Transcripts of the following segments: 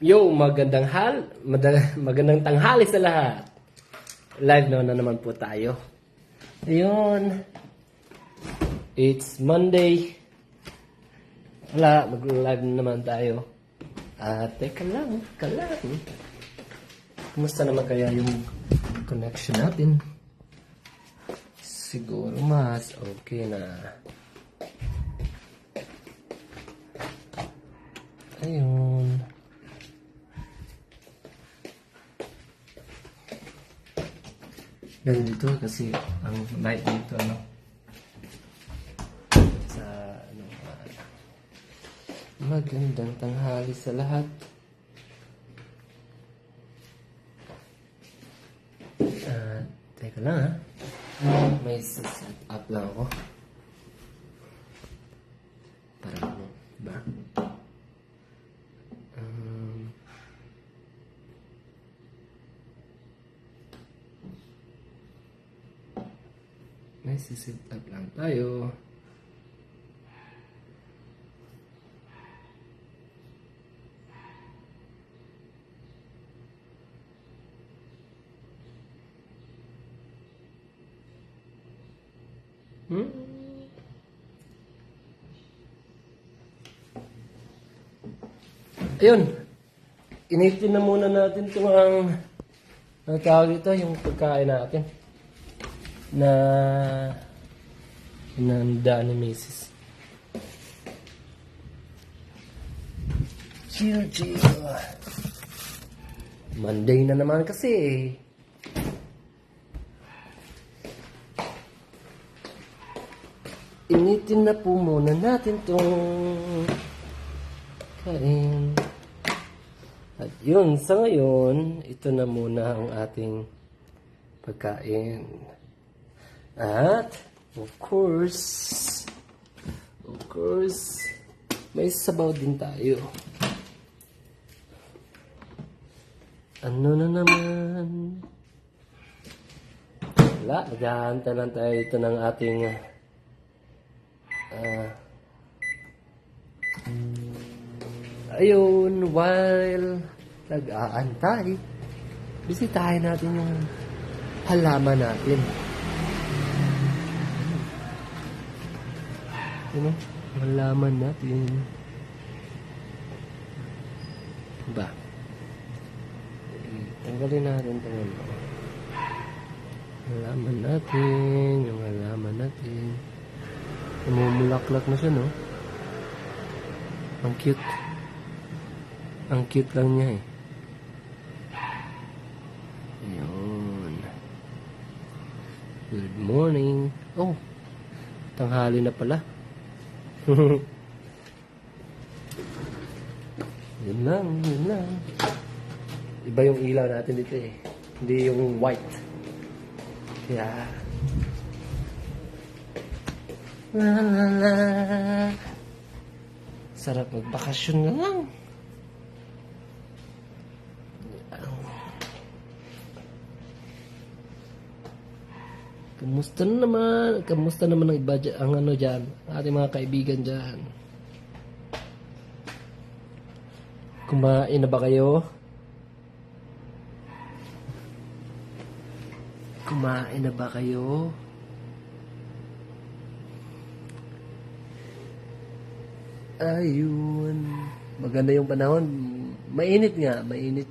Yo, magandang tanghali sa lahat. Live na naman po tayo. Ayun. It's Monday. Wala, mag-live na naman tayo. Teka lang. Kumusta naman kaya yung connection natin? Siguro mas okay na. Ayun. Ganun dito kasi ang light dito sa magandang tanghali sa lahat. Teka lang may set up lang ako para ba may set up lang tayo. Ayun. Initin na muna natin itong ang tawag dito, yung pagkain natin na hinanda ni Mrs. Chill. Monday na naman kasi initin na po muna natin itong kain. At yun, sa ngayon, ito na muna ang ating pagkain. At, of course, may sabaw din tayo. Ano na naman? Wala, maghahantay lang tayo ito ng ating ayun, while nag-aantay, bisitahin natin yung halaman natin. Ano? Halaman natin. Ba? Tanggalin natin ito. Halaman natin. Yung halaman natin. Namumulaklak na siya, no? Ang cute. Ang cute lang niya, eh. Ayun. Good morning. Oh, tanghali na pala. Yun lang. Iba yung ilaw natin dito, eh. Hindi yung white. Kaya la. Sarap magbakasyon na lang. Kamusta naman ang iba dyan, ang dyan, ating mga kaibigan dyan? Kumain na ba kayo? Ayun. Maganda yung panahon. Mainit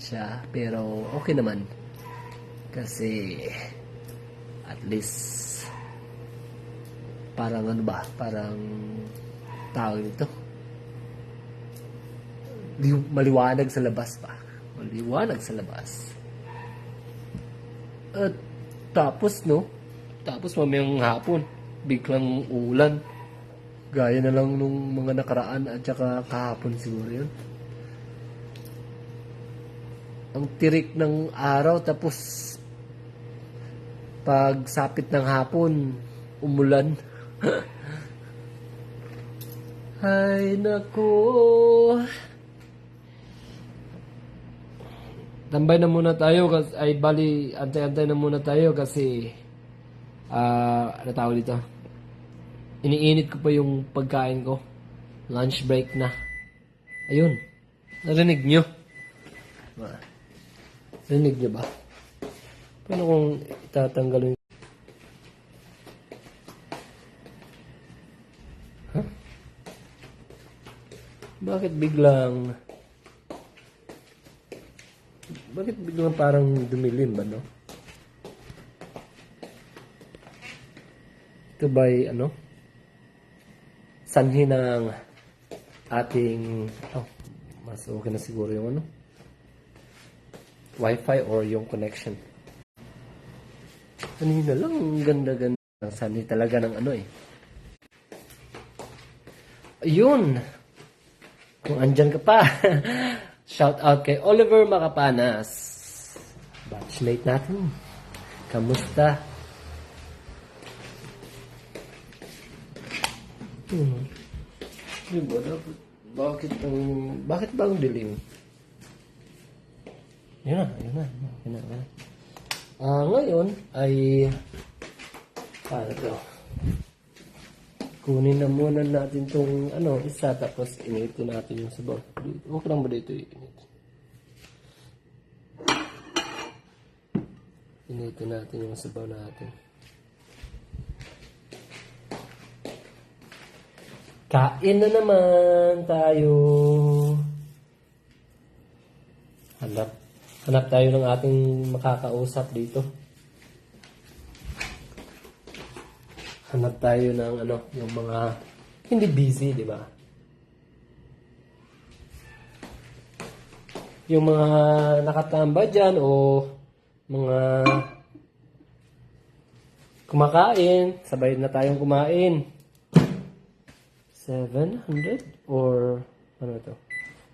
siya, pero okay naman. Kasi at least parang parang tawag nito. Maliwanag sa labas pa. At tapos mamayang hapon, biglang ulan. Gaya na lang nung mga nakaraan at saka kahapon siguro yun. Ang tirik ng araw, tapos pag sapit ng hapon, umulan. Ay, nako. Tambay na muna tayo kasi antay-antay na muna tayo kasi ano tawag dito? Iniinit ko pa yung pagkain ko. Lunch break na. Ayun. Narinig nyo? Rinig niyo ba? Paano kung itatanggalin? Huh? Bakit biglang parang dumilim ba, no? Ito ba'y sanhi ng ating mas okay na siguro yung Wi-Fi or yung connection. Kanina lang, ang ganda-ganda. Sanhi talaga ng Ayun! Kung andyan ka pa, shout out kay Oliver Makapanas. Batchmate natin. Kamusta? Diba, bakit ba ang dilim? Yun na. Ngayon ay paano to? Kunin na muna natin tong isa, tapos initin natin yung sabaw. Okay lang ba dito init? Initin natin yung sabaw natin. Kain na naman tayo. Hanap tayo ng ating makakausap dito. Hanap tayo ng yung mga hindi busy, di ba? Yung mga nakatamba dyan o mga kumakain, sabay na tayong kumain. 700 or ano to?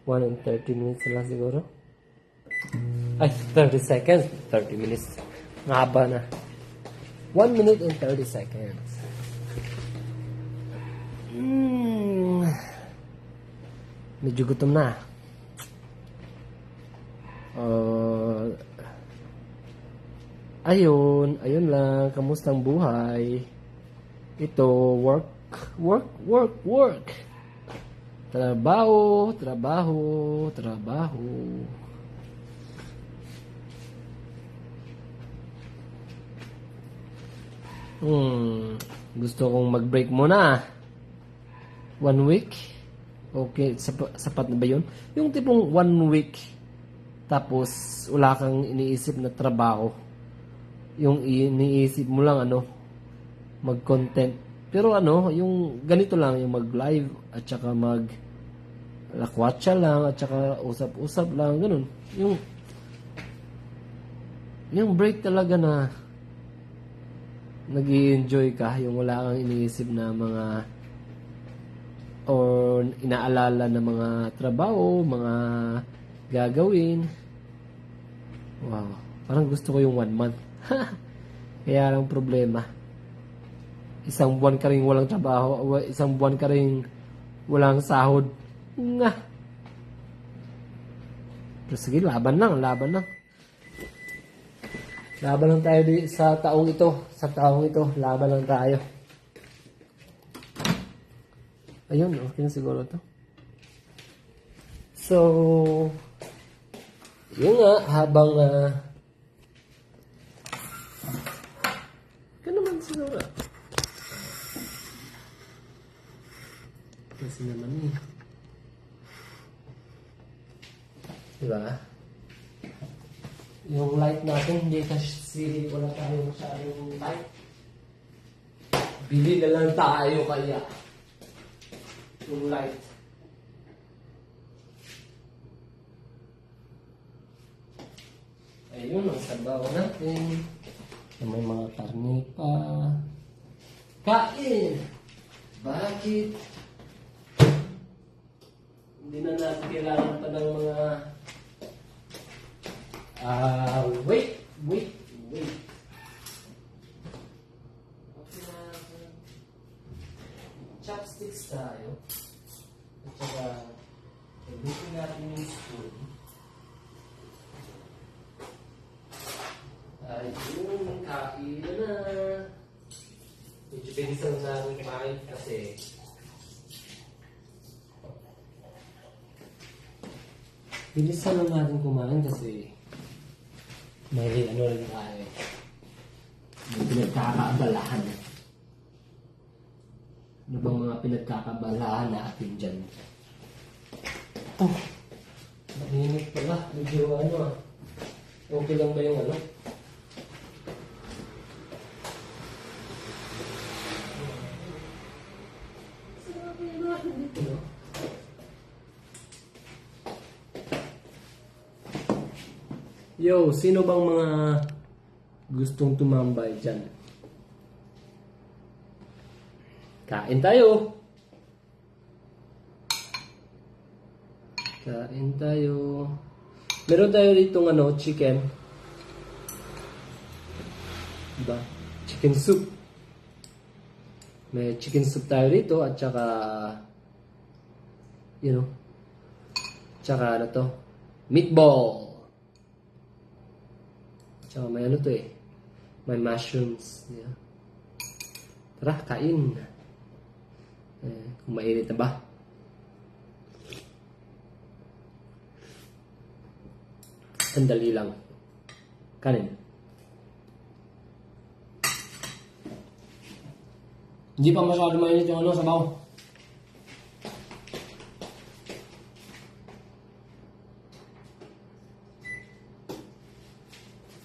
1 and 30 minutes na lang siguro. Ay, 30 seconds. 30 minutes. Mahaba na. 1 minute and 30 seconds. Medyo gutom na. Ayun lang. Kamustang buhay? Ito, work. Trabaho. Gusto kong mag-break muna. 1 week. Okay, sapat na ba yun? Yung tipong 1 week, tapos wala kang iniisip na trabaho. Yung iniisip mo lang mag-content. Pero yung ganito lang, yung mag-live at saka lakwatsa lang at saka usap-usap lang, ganun. Yung break talaga na nag-i-enjoy ka, yung wala kang iniisip na mga or inaalala na mga trabaho, mga gagawin. Wow, parang gusto ko yung 1 month. Kaya lang problema. Isang buwan ka rin walang trabaho, isang buwan ka rin walang sahod. Nga. Pero sige, laban lang. Laban lang tayo sa taong ito. Laban lang tayo. Ayun, okay na siguro to. So, yun nga, habang naman siguro. Kasi naman diba? Yung light natin, hindi kasi wala tayo masyadong light. Bili na lang tayo kaya. Yung light. Ayun, ang sabaw natin. May mga karne pa. Kain! Bakit? Hindi na natin kailangan pa ng mga wait. Chopsticks tayo. At saka, ibutin natin yung spoon. Ayun, kain na. Medyo bilisan natin kumain kasi Bilisan lang natin kumain kasi may ano rin tayo. May pinagkakaabalahan. Ano bang mga pinagkakaabalahan natin dyan? Oh, mainit pala. Medyo ano ah. Okay lang ba yung ano? Yo, sino bang mga gustong tumambay dyan? Kain tayo! Kain tayo. Meron tayo ditong ano, chicken. Diba? Chicken soup. May chicken soup tayo dito at saka tsaka ano to? Meatball. Tsaka may ano to eh. May mushrooms. Yeah. Tara, kain. Kung mainit na ba? Sandali lang. Kanin. Hindi pa masyado mainit yung ano, sabaw.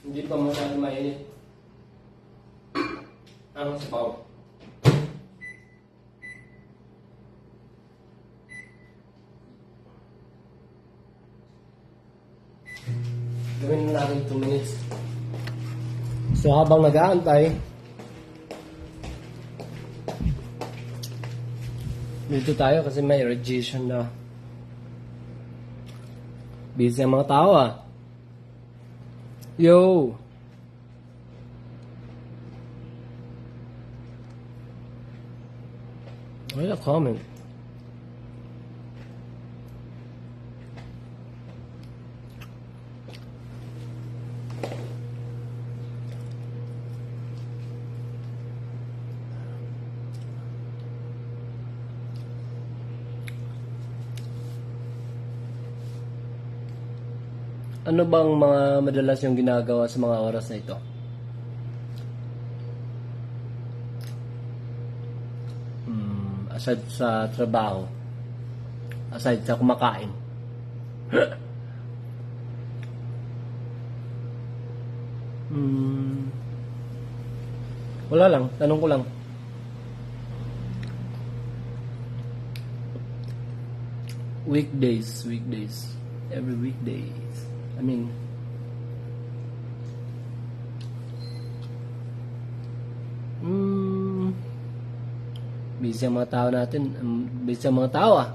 Hindi pa masyado mainit ang sabaw. Gawin na natin 2 minutes. So habang nag-aantay, dito tayo kasi may radiation na. Busy ang mga tao ah. Yo! Wala comment. Ano bang mga madalas yung ginagawa sa mga oras na ito? Aside sa trabaho, aside sa kumakain. Wala lang, tanong ko lang. Weekdays, every weekdays. I mean, busy ang mga tao natin. Busy ang mga tao ah.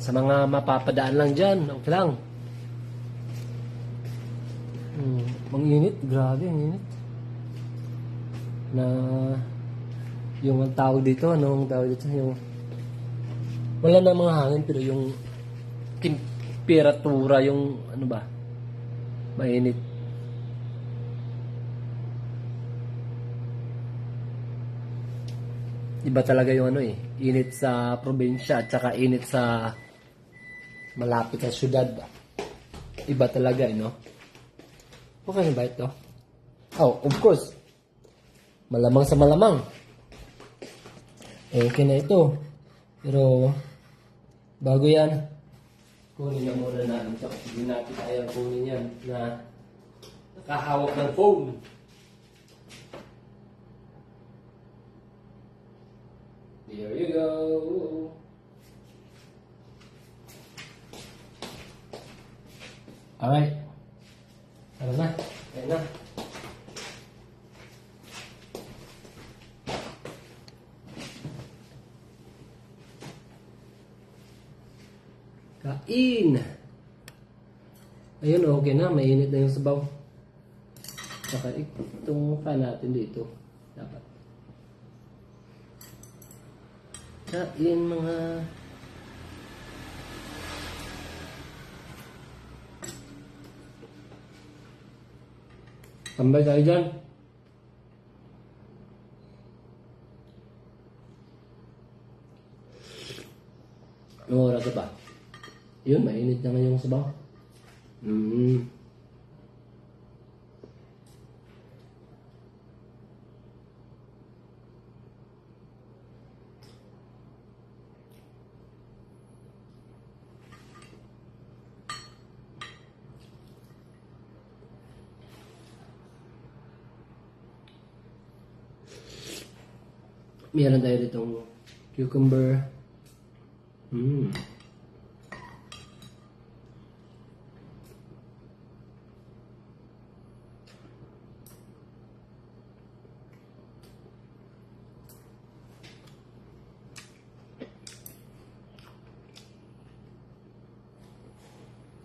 Sa mga mapapadaan lang dyan, okay lang. Ang init, grabe ang init. Na yung ang tawag dito, anong tawag dito? Yung wala na mga hangin pero yung temperatura, yung ano ba? Mainit. Iba talaga yung ano eh. Init sa probinsya at saka init sa malapit sa syudad. Iba talaga eh, no? Okay na ba ito? Oh, of course. Malamang sa malamang. Okay na ito. Pero, bago yan, kunin na muna natin ito. Hindi natin tayo kunin yan na nakahawak ng phone. There you go. Alright. Tara na. Ayan na. Kain! Ayun, okay na. Mainit na yung sabaw. Saka itong fan natin dito. Dapat. Kain mga... Tambay tayo dyan. Anong oras na ba? Yun, mainit na ngayon yung sabaw. Meron tayo ditong cucumber.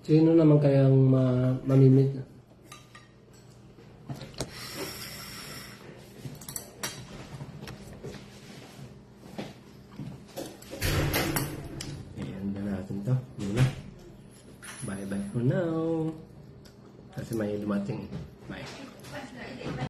Sino naman kayang mamimit? Ayan na natin to. Muna. Bye-bye for now. Kasi may dumating. Bye.